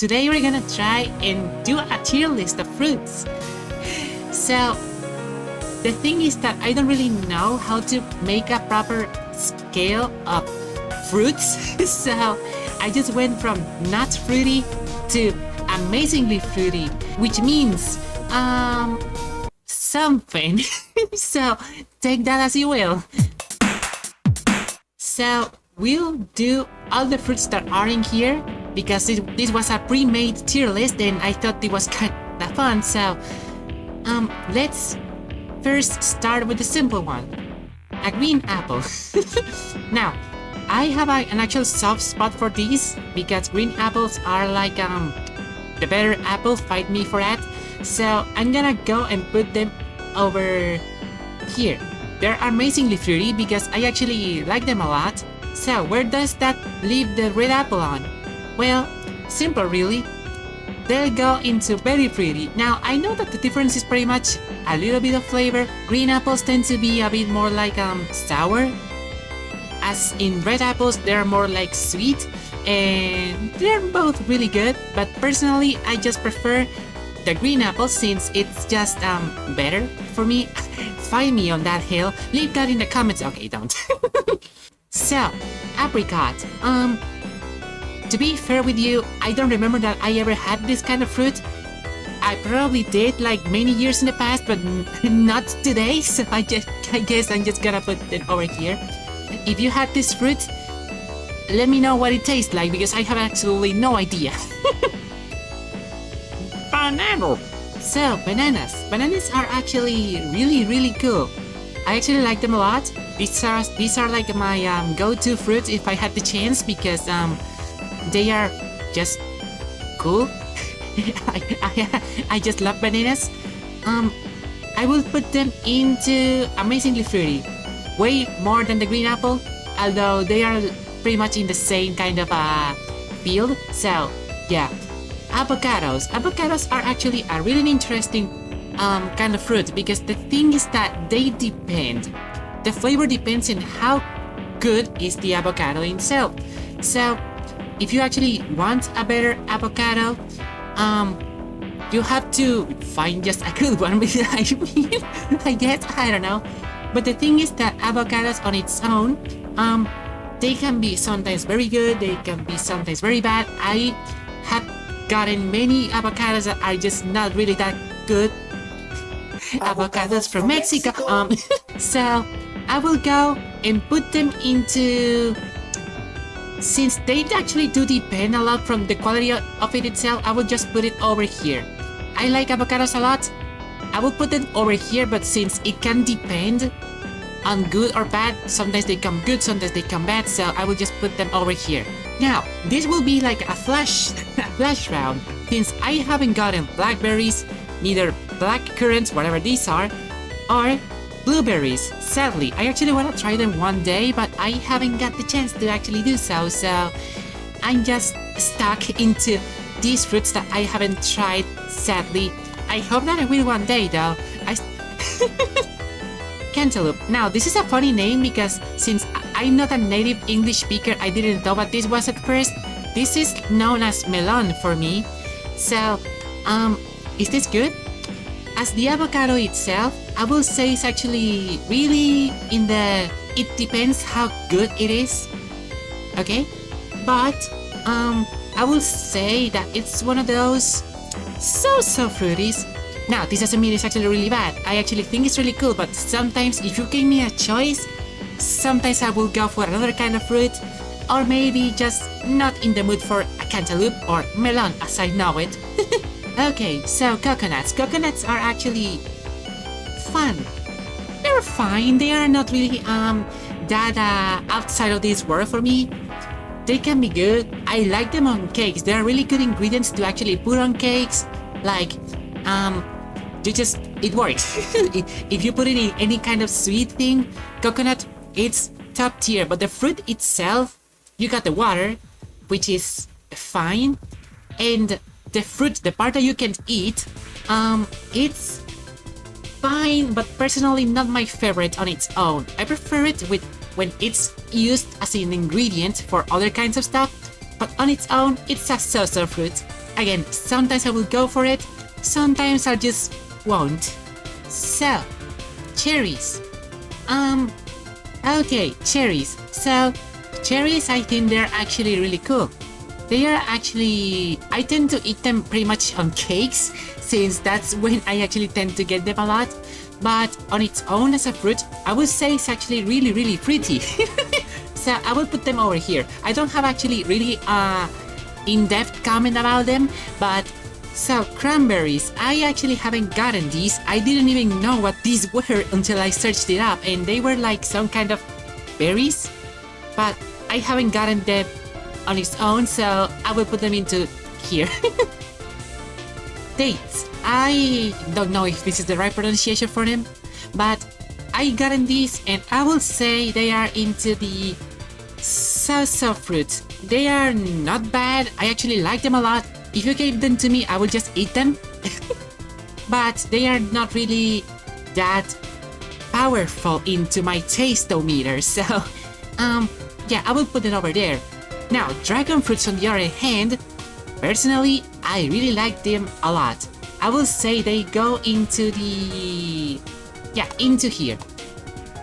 today we're gonna try and do a tier list of fruits. So the thing is that I don't really know how to make a proper scale of fruits. So I just went from not fruity to amazingly fruity, which means something. So take that as you will. So we'll do all the fruits that are in here because this was a pre-made tier list and I thought it was kind of fun. So let's first start with the simple one, a green apple. Now I have an actual soft spot for these because green apples are like the better apple, fight me for that. So I'm gonna go and put them over here. They're amazingly fruity because I actually like them a lot. So where does that leave the red apple on? Well, simple really. They'll go into very fruity. Now I know that the difference is pretty much a little bit of flavor. Green apples tend to be a bit more like sour, as in red apples they're more like sweet, and they're both really good, but personally I just prefer the green apple since it's just better for me. Find me on that hill, leave that in the comments. Okay, don't. So apricot, to be fair with you, I don't remember that I ever had this kind of fruit. I probably did like many years in the past, but not today, so I guess I'm just gonna put it over here. If you had this fruit, let me know what it tastes like because I have absolutely no idea. Banana. So bananas are actually really cool. I actually like them a lot. These are like my go-to fruits if I had the chance because they are just cool. I just love bananas. I will put them into amazingly fruity, way more than the green apple, although they are pretty much in the same kind of field. So yeah, avocados are actually a really interesting kind of fruit because the thing is that they depend. The flavor depends on how good is the avocado itself. So if you actually want a better avocado, you have to find just a good one. I guess, I don't know. But the thing is that avocados on its own, they can be sometimes very good, they can be sometimes very bad. I have gotten many avocados that are just not really that good. Avocados from Mexico. So I will go and put them into, since they actually do depend a lot from the quality of it itself, I will just put it over here. I like avocados a lot. I will put it over here, but since it can depend on good or bad, sometimes they come good, sometimes they come bad, so I will just put them over here. Now, this will be like a flash round, since I haven't gotten blackberries, neither black currants, whatever these are, or blueberries. Sadly, I actually want to try them one day, but I haven't got the chance to actually do so, so I'm just stuck into these fruits that I haven't tried, sadly. I hope that I will one day though. Cantaloupe. Now this is a funny name because since I'm not a native English speaker, I didn't know what this was at first. This is known as melon for me. So, is this good? As the avocado itself, I will say it's actually really in the, it depends how good it is. Okay? But, I will say that it's one of those so fruities. Now, this doesn't mean it's actually really bad. I actually think it's really cool, but sometimes if you give me a choice, sometimes I will go for another kind of fruit, or maybe just not in the mood for a cantaloupe or melon as I know it. Okay, so coconuts. Coconuts are actually fun. They're fine. They are not really that outside of this world for me. They can be good. I like them on cakes. They are really good ingredients to actually put on cakes. Like, it works. If you put it in any kind of sweet thing, coconut, it's top tier. But the fruit itself, you got the water, which is fine, and the fruit, the part that you can eat, it's fine, but personally not my favorite on its own. I prefer it when it's used as an ingredient for other kinds of stuff, but on its own, it's a so-so fruit. Again, sometimes I will go for it, sometimes I just won't. So, cherries. Okay, cherries. So, cherries, I think they're actually really cool. They are actually, I tend to eat them pretty much on cakes, since that's when I actually tend to get them a lot. But on its own as a fruit, I would say it's actually really pretty. So I will put them over here. I don't have actually really in-depth comment about them, but so cranberries, I actually haven't gotten these. I didn't even know what these were until I searched it up, and they were like some kind of berries, but I haven't gotten them on its own, so I will put them into here. Dates. I don't know if this is the right pronunciation for them, but I gotten these, and I will say they are into the so fruits. They are not bad. I actually like them a lot. If you gave them to me, I would just eat them. But they are not really that powerful into my taste-o-meter, so yeah, I will put it over there. Now, dragon fruits on the other hand, personally, I really like them a lot. I will say they go into the... yeah, into here.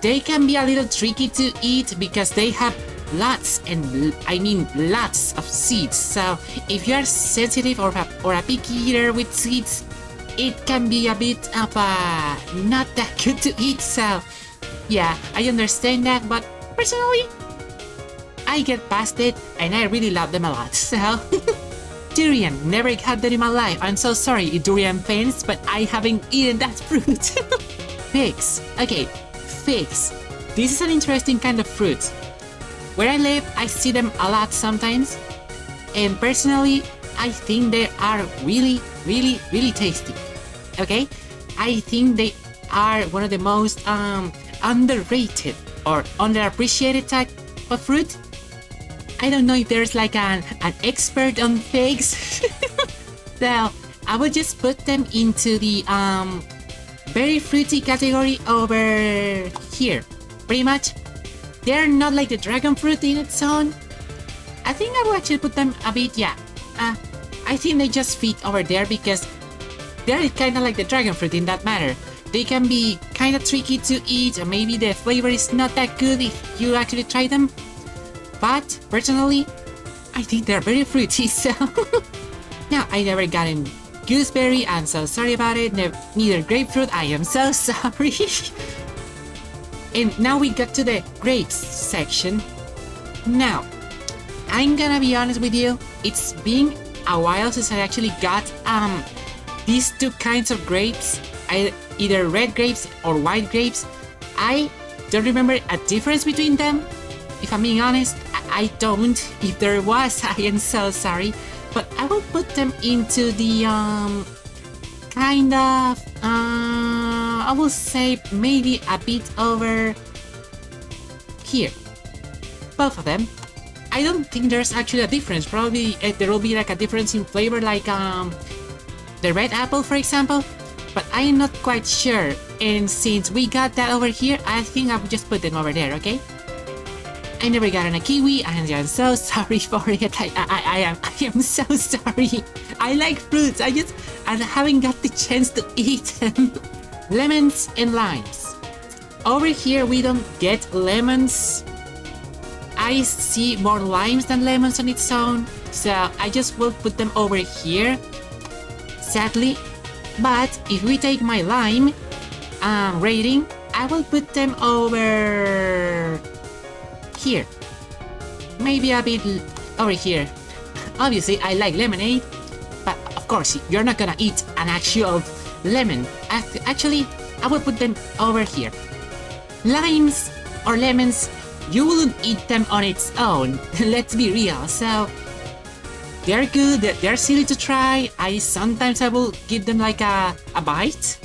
They can be a little tricky to eat because they have lots and I mean lots of seeds. So if you are sensitive or a picky eater with seeds, it can be a bit of not that good to eat. So yeah, I understand that, but personally, I get past it and I really love them a lot. So durian, never had that in my life. I'm so sorry, durian fans, but I haven't eaten that fruit. Figs. Okay, figs. This is an interesting kind of fruit. Where I live, I see them a lot sometimes, and personally, I think they are really tasty. Okay, I think they are one of the most underrated or underappreciated type of fruit. I don't know if there's like an expert on figs. So I would just put them into the very fruity category over here. Pretty much, they're not like the dragon fruit in its own. I think I will actually put them a bit, yeah. I think they just fit over there because they're kind of like the dragon fruit in that matter. They can be kind of tricky to eat, or maybe the flavor is not that good if you actually try them. But personally, I think they're very fruity, so... Now, I never got in gooseberry, I'm so sorry about it, neither grapefruit, I am so sorry. And now we got to the grapes section. Now, I'm gonna be honest with you, it's been a while since I actually got these two kinds of grapes, either red grapes or white grapes. I don't remember a difference between them. If I'm being honest, I don't. If there was, I am so sorry. But I will put them into the kind of I will say maybe a bit over here. Both of them. I don't think there's actually a difference. Probably there will be like a difference in flavor, like the red apple, for example. But I am not quite sure. And since we got that over here, I think I will just put them over there, okay? I never got on a kiwi, and I'm so sorry for it. I am so sorry. I like fruits, I haven't got the chance to eat them. Lemons and limes. Over here we don't get lemons. I see more limes than lemons on its own, so I just will put them over here, sadly. But if we take my lime rating, I will put them over here, maybe a bit over here. Obviously I like lemonade, but of course you're not gonna eat an actual lemon. Actually, I will put them over here. Limes or lemons, you wouldn't eat them on its own. Let's be real. So they're good, they're silly to try. Sometimes I will give them like a bite,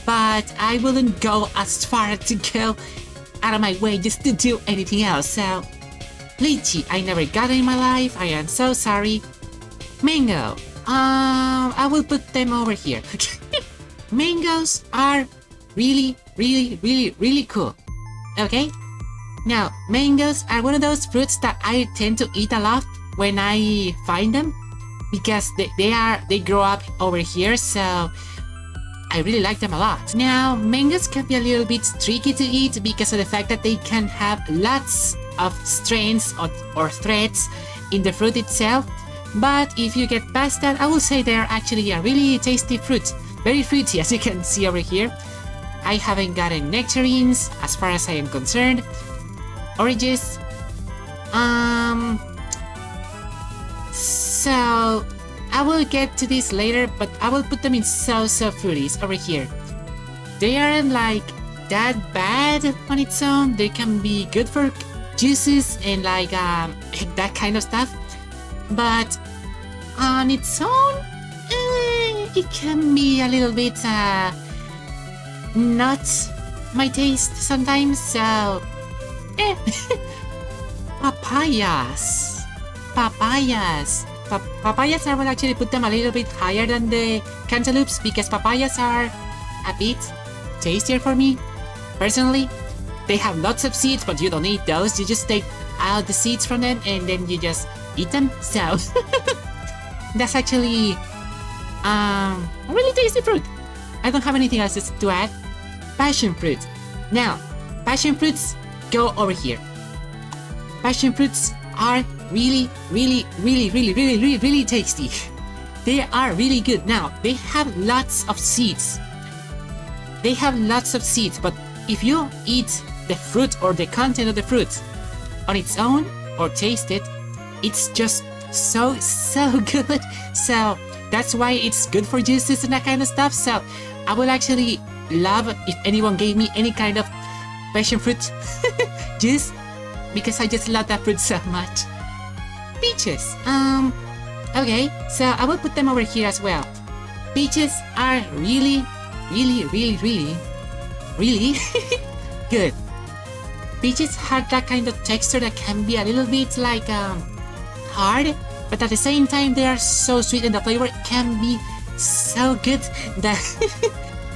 but I wouldn't go as far to go out of my way just to do anything else. So lychee, I never got it in my life, I am so sorry. Mango, I will put them over here. Mangoes are really cool. Okay, now mangoes are one of those fruits that I tend to eat a lot when I find them. because they grow up over here, so I really like them a lot. Now, mangoes can be a little bit tricky to eat because of the fact that they can have lots of strands or threads in the fruit itself, but if you get past that, I will say they're actually a really tasty fruit. Very fruity, as you can see over here. I haven't gotten nectarines, as far as I am concerned. Oranges. So I will get to this later, but I will put them in so fruities over here. They aren't like that bad on its own. They can be good for juices and like that kind of stuff, but on its own, it can be a little bit not my taste sometimes. So papayas. Papayas, I will actually put them a little bit higher than the cantaloupes because papayas are a bit tastier for me, personally. They have lots of seeds, but you don't eat those. You just take out the seeds from them and then you just eat them. So that's actually a really tasty fruit. I don't have anything else to add. Passion fruit. Now, passion fruits go over here. Passion fruits are really tasty. They are really good. Now, they have lots of seeds. But if you eat the fruit or the content of the fruit on its own or taste it, it's just so good. So that's why it's good for juices and that kind of stuff. So I would actually love if anyone gave me any kind of passion fruit juice, because I just love that fruit so much. Peaches. Okay, so I will put them over here as well. Peaches are really good. Peaches have that kind of texture that can be a little bit like hard, but at the same time they are so sweet and the flavor can be so good that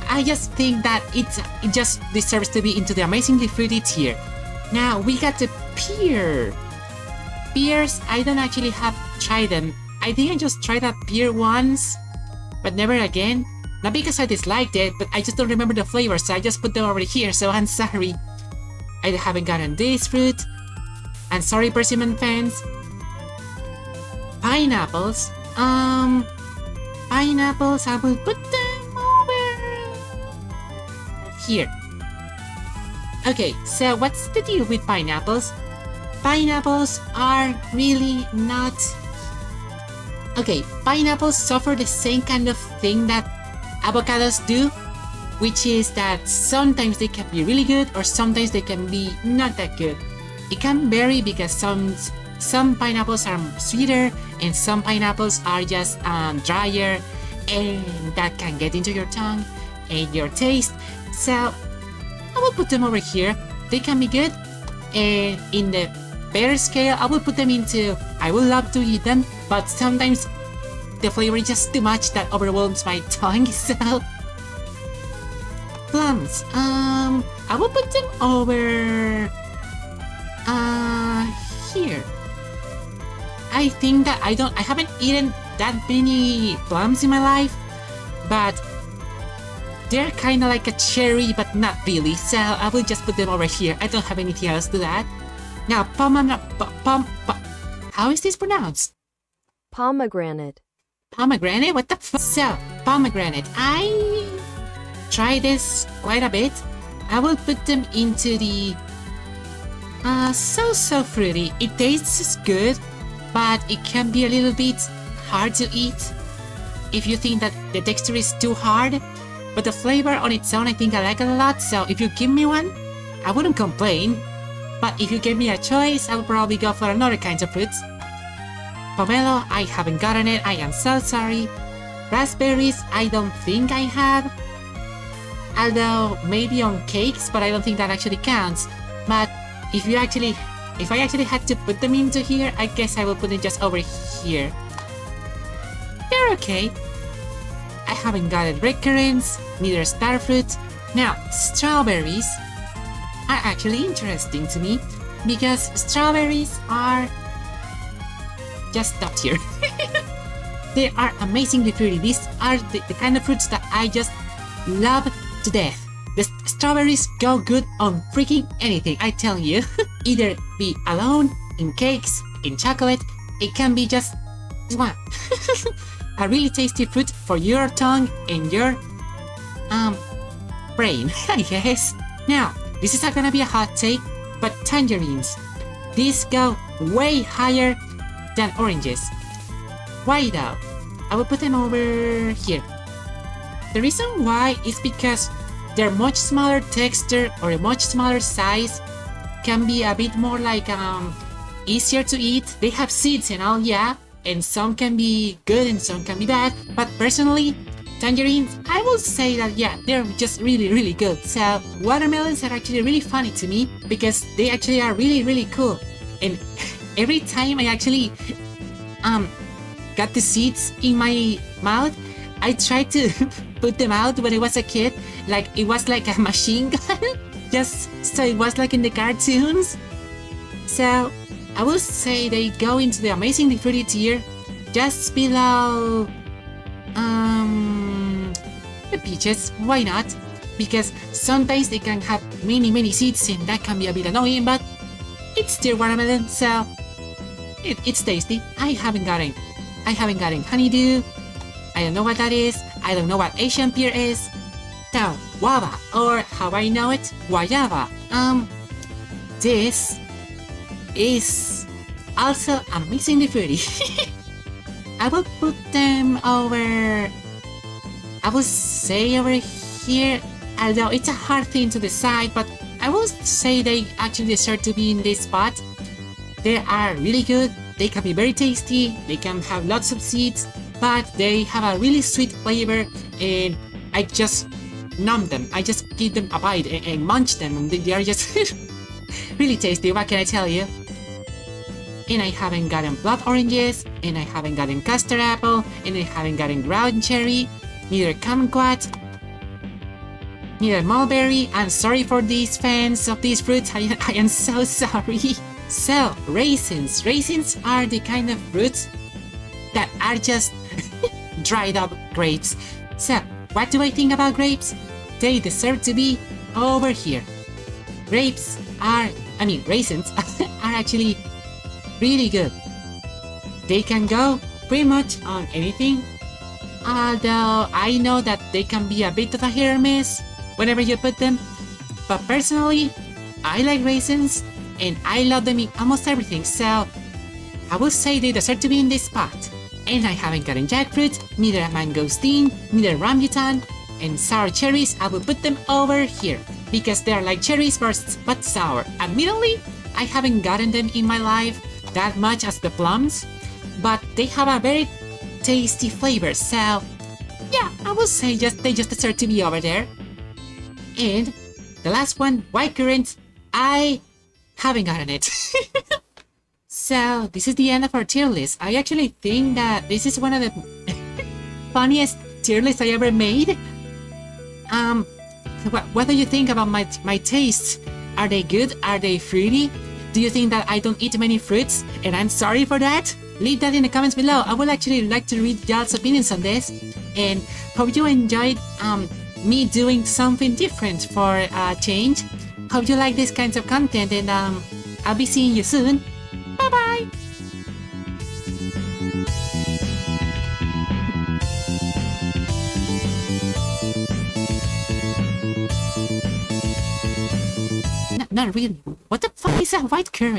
I just think that it just deserves to be into the amazingly fruity tier. Now we got the pear. Pears, I don't actually have tried them. I think I just tried a pear once, but never again. Not because I disliked it, but I just don't remember the flavor, so I just put them over here, so I'm sorry. I haven't gotten this fruit. I'm sorry, persimmon fans. Pineapples. Pineapples, I will put them over here. Okay, so what's the deal with pineapples? Pineapples are really not... Okay, pineapples suffer the same kind of thing that avocados do, which is that sometimes they can be really good or sometimes they can be not that good. It can vary because some pineapples are sweeter and some pineapples are just drier, and that can get into your tongue and your taste. So I will put them over here. They can be good, and in the pear scale I will put them into I would love to eat them, but sometimes the flavor is just too much that overwhelms my tongue. So plums, I will put them over here. I think that I haven't eaten that many plums in my life, but they're kind of like a cherry, but not really, so I will just put them over here. I don't have anything else to that. Now, how is this pronounced? Pomegranate. Pomegranate? What the fuck? So, pomegranate. I try this quite a bit. I will put them into the so fruity. It tastes good, but it can be a little bit hard to eat if you think that the texture is too hard. But the flavor on its own, I think I like it a lot. So if you give me one, I wouldn't complain. But if you give me a choice, I would probably go for another kinds of fruits. Pomelo, I haven't gotten it. I am so sorry. Raspberries, I don't think I have. Although maybe on cakes, but I don't think that actually counts. But if I actually had to put them into here, I guess I will put it just over here. They're okay. I haven't gotten red currants, neither starfruit. Now, strawberries are actually interesting to me because strawberries are just top tier. They are amazingly fruity. These are the kind of fruits that I just love to death. The strawberries go good on freaking anything, I tell you. Either be alone, in cakes, in chocolate, it can be just mwah. A really tasty fruit for your tongue and your brain, I guess. Now, this is not gonna be a hot take, but tangerines. These go way higher than oranges. Why though? I will put them over here. The reason why is because they're much smaller texture or a much smaller size, can be a bit more like easier to eat. They have seeds and all, yeah, and some can be good and some can be bad, but personally, tangerines, I will say that yeah, they're just really good. So watermelons are actually really funny to me because they actually are really cool. And every time I actually got the seeds in my mouth, I tried to put them out when I was a kid, like it was like a machine gun, just so it was like in the cartoons. So I will say they go into the amazingly fruity tier, just below the peaches. Why not? Because sometimes they can have many seeds and that can be a bit annoying, but it's still watermelon, so it's tasty. I haven't gotten honeydew. I don't know what that is. I don't know what Asian pear is. So, guava, or how I know it, guayaba. This is also amazingly fruity. I will put them over, I will say over here, although it's a hard thing to decide, but I will say they actually deserve to be in this spot. They are really good, they can be very tasty, they can have lots of seeds, but they have a really sweet flavor, and I just numb them. I just give them a bite and munch them, and they are just really tasty, what can I tell you? And I haven't gotten blood oranges, and I haven't gotten custard apple, and I haven't gotten ground cherry, neither kumquat, neither mulberry. I'm sorry for these fans of these fruits, I am so sorry. So, raisins. Raisins are the kind of fruits that are just dried up grapes. So, what do I think about grapes? They deserve to be over here. Raisins are actually really good. They can go pretty much on anything, although I know that they can be a bit of a hit or miss whenever you put them, but personally, I like raisins and I love them in almost everything, so I would say they deserve to be in this spot. And I haven't gotten jackfruit, neither a mangosteen, neither rambutan, and sour cherries. I will put them over here because they're like cherries but sour. Admittedly, I haven't gotten them in my life that much as the plums, but they have a very tasty flavor, so yeah, I will say they just deserve to be over there. And the last one, white currant, I haven't gotten it. So this is the end of our tier list. I actually think that this is one of the funniest tier lists I ever made. What do you think about my tastes? Are they good? Are they fruity? Do you think that I don't eat many fruits and I'm sorry for that? Leave that in the comments below. I would actually like to read y'all's opinions on this, and hope you enjoyed me doing something different for a change. Hope you like these kinds of content, and I'll be seeing you soon. Bye bye! Not really. What the fuck is that white currant?